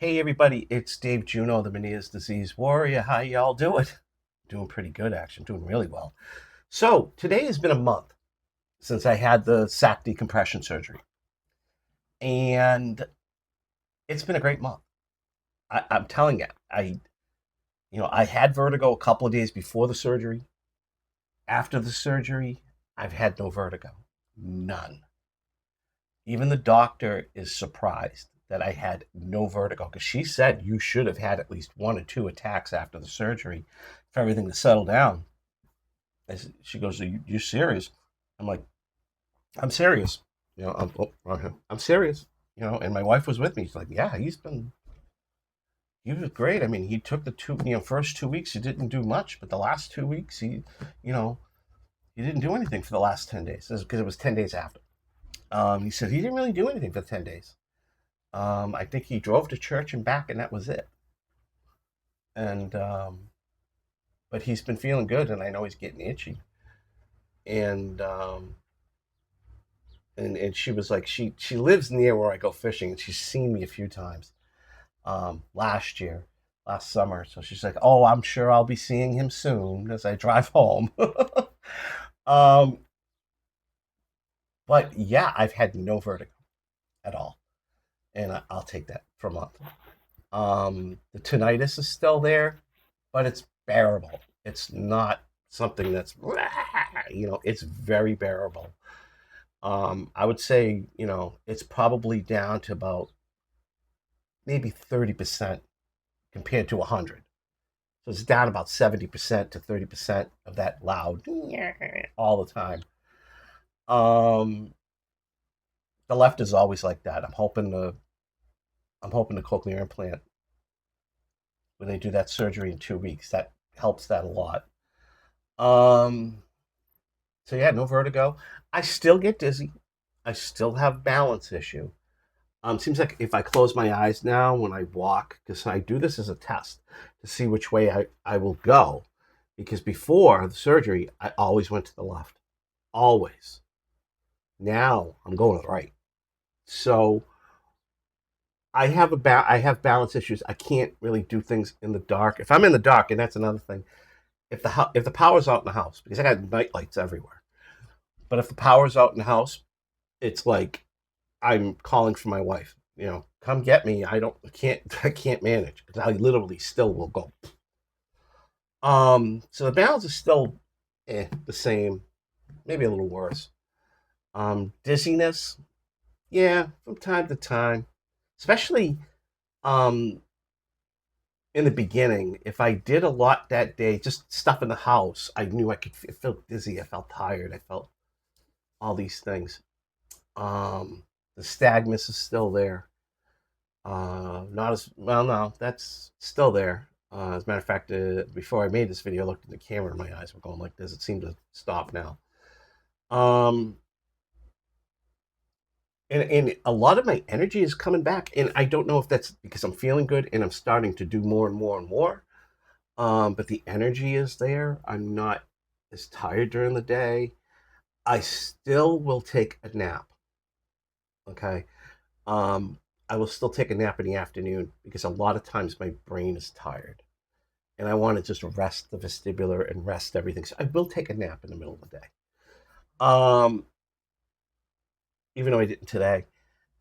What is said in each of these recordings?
Hey everybody, it's Dave Juno, the Meniere's Disease Warrior. How y'all doing? Doing pretty good, actually. Doing really well. So today has been a month since I had the Sac Decompression Surgery, and it's been a great month. I'm telling you, I had vertigo a couple of days before the surgery. After the surgery, I've had no vertigo, none. Even the doctor is surprised that I had no vertigo because she said you should have had at least one or two attacks after the surgery for everything to settle down. She goes, "You serious?" I'm like, "I'm serious." I'm serious. And my wife was with me. She's like, "Yeah, he was great. I mean, he took the first 2 weeks. He didn't do much, but the last 2 weeks, you know, he didn't do anything for the last 10 days because it was 10 days after." He said he didn't really do anything for 10 days. I think he drove to church and back, and that was it. And but he's been feeling good, and I know he's getting itchy. And and she was like, she lives near where I go fishing, and she's seen me a few times last summer. So she's like, "Oh, I'm sure I'll be seeing him soon as I drive home." um, but yeah, I've had no vertigo at all, and I'll take that for a month. The tinnitus is still there, but it's bearable. It's not something that's, it's very bearable. I would say, it's probably down to about maybe 30% compared to 100. So it's down about 70% to 30% of that loud all the time. Um, the left is always like that. I'm hoping the cochlear implant, when they do that surgery in 2 weeks, that helps that a lot. Um, so yeah, no vertigo. I still get dizzy. I still have balance issue. Seems like if I close my eyes now when I walk, because I do this as a test to see which way I will go. Because before the surgery, I always went to the left. Always. Now I'm going to the right. So I have balance issues. I can't really do things in the dark. If I'm in the dark, and that's another thing, if the power's out in the house, because I got night lights everywhere. But if the power's out in the house, it's like I'm calling for my wife. Come get me. I can't manage because I literally still will go. So the balance is still the same, maybe a little worse. Dizziness, yeah, from time to time, especially um in the beginning. If I did a lot that day, just stuff in the house, I knew I could feel dizzy. I felt tired. I felt all these things. The stagmus is still there. Not as well. No, that's still there. As a matter of fact, before I made this video, I looked in the camera and my eyes were going like this. It seemed to stop now. Um, and a lot of my energy is coming back, and I don't know if that's because I'm feeling good and I'm starting to do more and more and more. But the energy is there. I'm not as tired during the day. I still will take a nap. Okay. Um, I will still take a nap in the afternoon because a lot of times my brain is tired and I want to just rest the vestibular and rest everything. So I will take a nap in the middle of the day. Um, Even though I didn't today.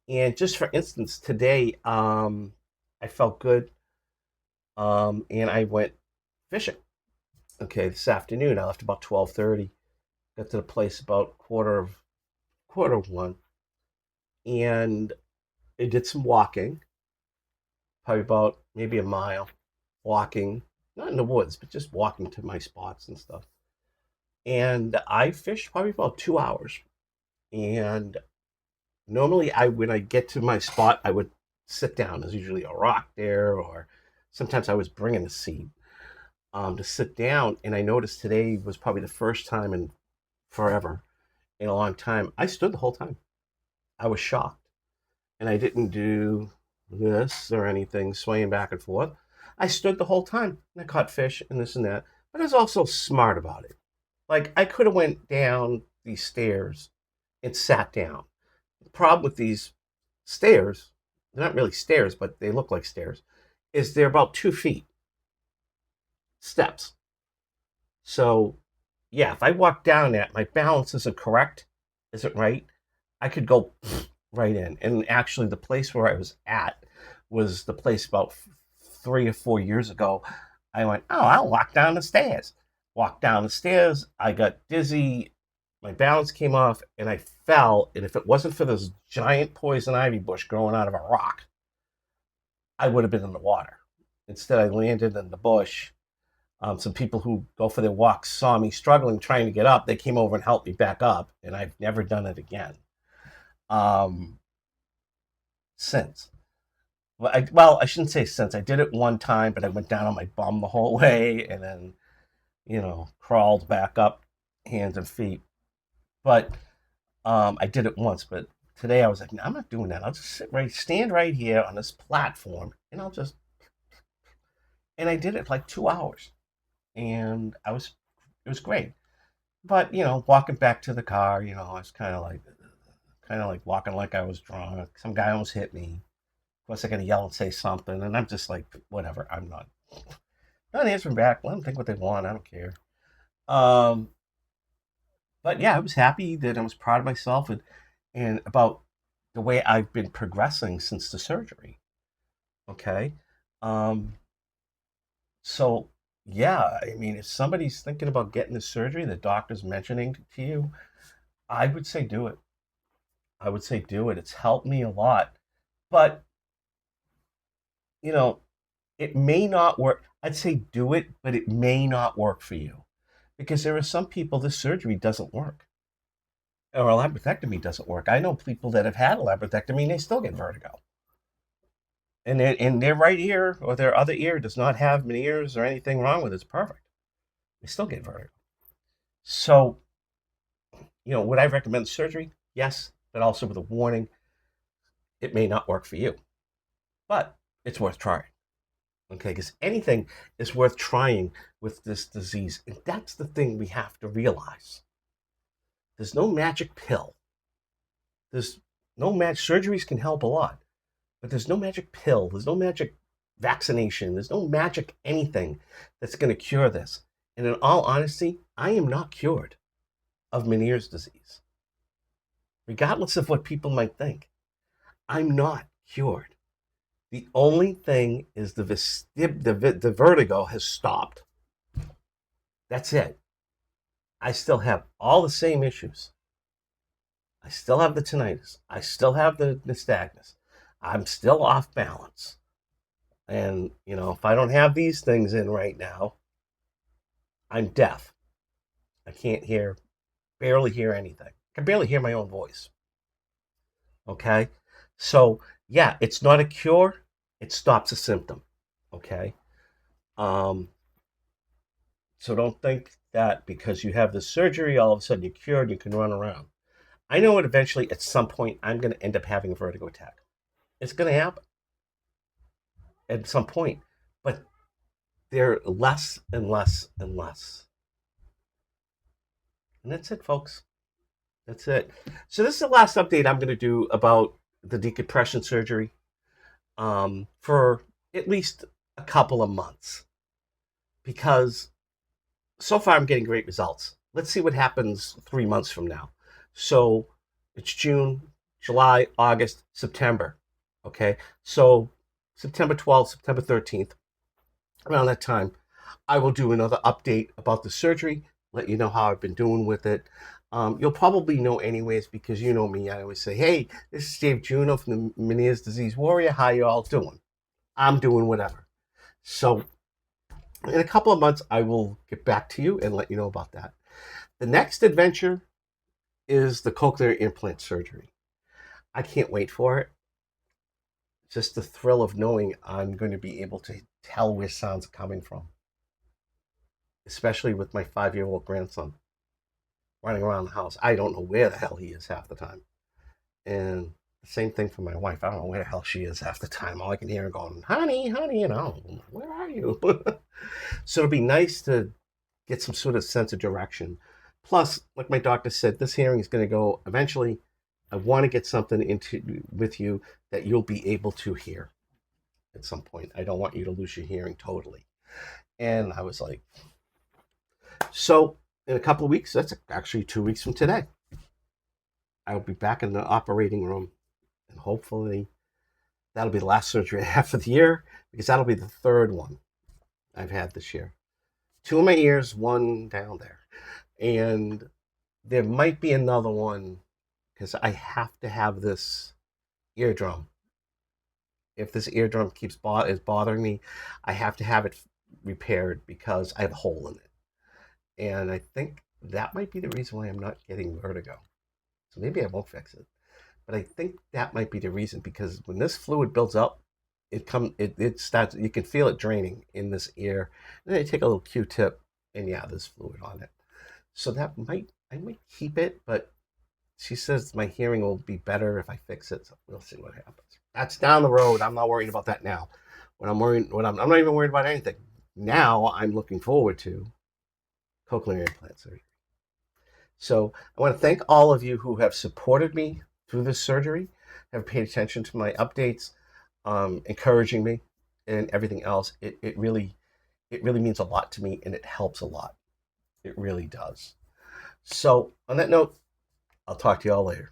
And just for instance, today, I felt good. And I went fishing. Okay, this afternoon I left about 12:30. Got to the place about quarter of one, and I did some walking, probably about maybe a mile, walking, not in the woods, but just walking to my spots and stuff. And I fished probably about 2 hours. And normally, when I get to my spot, I would sit down. There's usually a rock there, or sometimes I was bringing a seat to sit down. And I noticed today was probably the first time in forever, in a long time, I stood the whole time. I was shocked, and I didn't do this or anything, swaying back and forth. I stood the whole time, and I caught fish and this and that. But I was also smart about it. Like I could have went down these stairs and sat down. The problem with these stairs they're not really stairs, but they look like stairs, is they're about 2 feet steps. So, yeah, if I walk down that, my balance isn't correct, isn't right, I could go right in. And actually, the place where I was at was the place about 3 or 4 years ago. I went, oh, I'll walk down the stairs. Walked down the stairs. I got dizzy. My balance came off, and I fell. And if it wasn't for this giant poison ivy bush growing out of a rock, I would have been in the water. Instead, I landed in the bush. Some people who go for their walks saw me struggling trying to get up. They came over and helped me back up, and I've never done it again since. Well, I shouldn't say since. I did it one time, but I went down on my bum the whole way, and then crawled back up, hands and feet. But I did it once. But today I was like, no, I'm not doing that. I'll just stand right here on this platform, and and I did it for like 2 hours, and it was great. But walking back to the car, I was kind of like walking like I was drunk. Some guy almost hit me. Of course, I got to yell and say something, and I'm just like, whatever. I'm not answering back. Let them think what they want. I don't care. Um, but yeah, I was happy that I was proud of myself and about the way I've been progressing since the surgery. Okay. Um, so yeah, I mean, if somebody's thinking about getting the surgery, the doctor's mentioning to you, I would say do it. I would say do it. It's helped me a lot. But, you know, it may not work. I'd say do it, but it may not work for you because there are some people this surgery doesn't work or a laparoscopy doesn't work. I know people that have had a laparoscopy and they still get vertigo. And their right ear or their other ear does not have Meniere's or anything wrong with it. It's perfect. They still get vertigo. So, would I recommend surgery? Yes, but also with a warning, it may not work for you, but it's worth trying. Okay, because anything is worth trying with this disease. And that's the thing we have to realize. There's no magic pill. There's no magic. Surgeries can help a lot, but there's no magic pill. There's no magic vaccination. There's no magic anything that's going to cure this. And in all honesty, I am not cured of Meniere's disease. Regardless of what people might think, I'm not cured. The only thing is the vertigo has stopped. That's it. I still have all the same issues. I still have the tinnitus. I still have the nystagmus. I'm still off balance. And, if I don't have these things in right now, I'm deaf. I can't barely hear anything. I can barely hear my own voice. Okay? So, yeah, it's not a cure. It stops a symptom. Okay? So don't think that because you have the surgery, all of a sudden you're cured, you can run around. I know it eventually, at some point, I'm going to end up having a vertigo attack. It's going to happen at some point, but they're less and less and less. And that's it, folks. That's it. So this is the last update I'm going to do about the decompression surgery for at least a couple of months because so far I'm getting great results. Let's see what happens 3 months from now. So it's June, July, August, September. Okay. So September 12th, September 13th, around that time, I will do another update about the surgery, let you know how I've been doing with it. You'll probably know anyways because you know me. I always say, hey, this is Dave Juno from the Meniere's Disease Warrior. How you all doing? I'm doing whatever. So in a couple of months, I will get back to you and let you know about that. The next adventure is the cochlear implant surgery. I can't wait for it. Just the thrill of knowing I'm going to be able to tell where sounds are coming from, especially with my 5-year-old grandson running around the house. I don't know where the hell he is half the time. And the same thing for my wife. I don't know where the hell she is half the time. All I can hear her going, honey, where are you? So it'll be nice to get some sort of sense of direction. Plus, like my doctor said, this hearing is going to go eventually I want to get something into with you that you'll be able to hear at some point. I don't want you to lose your hearing totally. And I was like, so in a couple of weeks, that's actually 2 weeks from today, I'll be back in the operating room, and hopefully that'll be the last surgery I have for the year, because that'll be the third one I've had this year. Two in my ears, one down there. And there might be another one because I have to have this eardrum. If this eardrum is bothering me, I have to have it repaired because I have a hole in it. And I think that might be the reason why I'm not getting vertigo. So maybe I won't fix it. But I think that might be the reason, because when this fluid builds up, it starts, you can feel it draining in this ear. And then I take a little Q-tip and yeah, there's fluid on it. So I might keep it, but she says my hearing will be better if I fix it. So we'll see what happens. That's down the road. I'm not worried about that now. I'm not even worried about anything. Now I'm looking forward to cochlear implant surgery. So I want to thank all of you who have supported me through this surgery, have paid attention to my updates, encouraging me, and everything else. It really means a lot to me, and it helps a lot. It really does. So on that note, I'll talk to you all later.